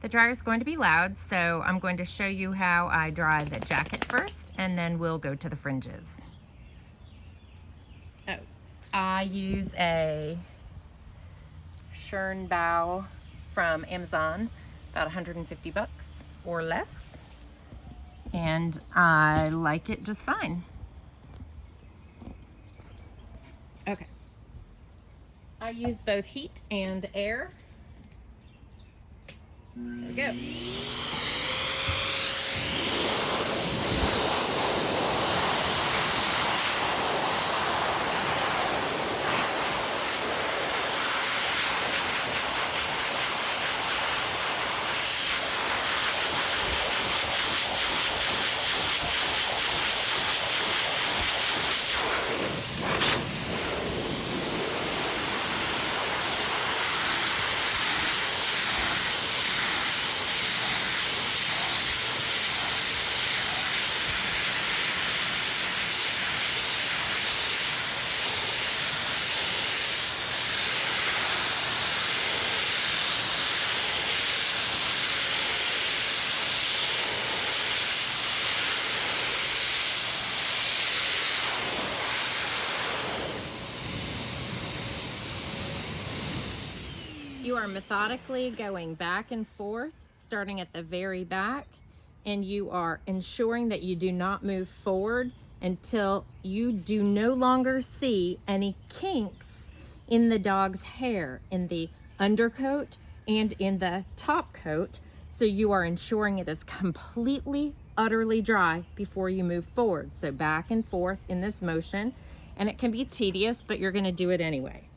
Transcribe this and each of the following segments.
The dryer is going to be loud, so I'm going to show you how I dry the jacket first, and then we'll go to the fringes. Oh, I use a Schönbau from Amazon, about 150 bucks or less, and I like it just fine. Okay. I use both heat and air. There we go. You are methodically going back and forth, starting at the very back, and you are ensuring that you do not move forward until you do no longer see any kinks in the dog's hair, in the undercoat and in the top coat. So you are ensuring it is completely, utterly dry before you move forward. So back and forth in this motion, and it can be tedious, but you're going to do it anyway.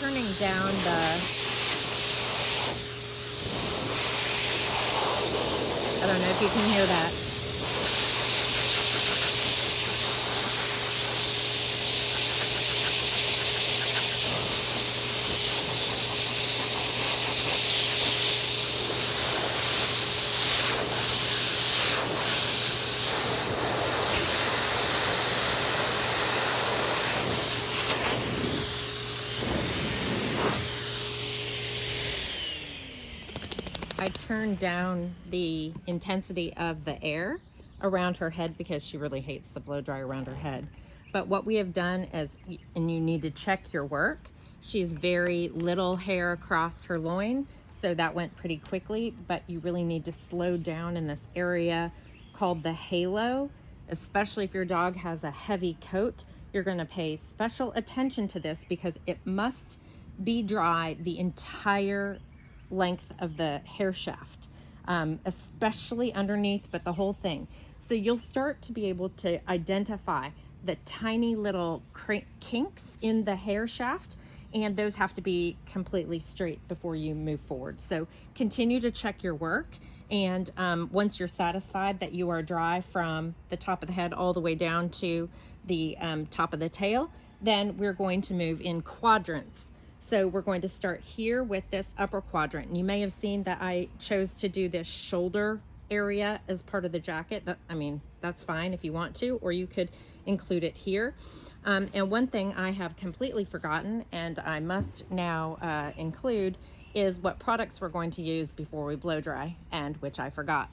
turning down I don't know if you can hear that. I turned down the intensity of the air around her head because she really hates the blow dry around her head. But what we have done is, and you need to check your work, she's very little hair across her loin, so that went pretty quickly, but you really need to slow down in this area called the halo, especially if your dog has a heavy coat. You're going to pay special attention to this because it must be dry the entire length of the hair shaft, especially underneath, but the whole thing. So you'll start to be able to identify the tiny little kinks in the hair shaft, and those have to be completely straight before you move forward. So continue to check your work, and once you're satisfied that you are dry from the top of the head all the way down to the top of the tail, then we're going to move in quadrants. So we're going to start here with this upper quadrant. And you may have seen that I chose to do this shoulder area as part of the jacket. That's fine if you want to, or you could include it here. And one thing I have completely forgotten, and I must now include, is what products we're going to use before we blow dry, and which I forgot.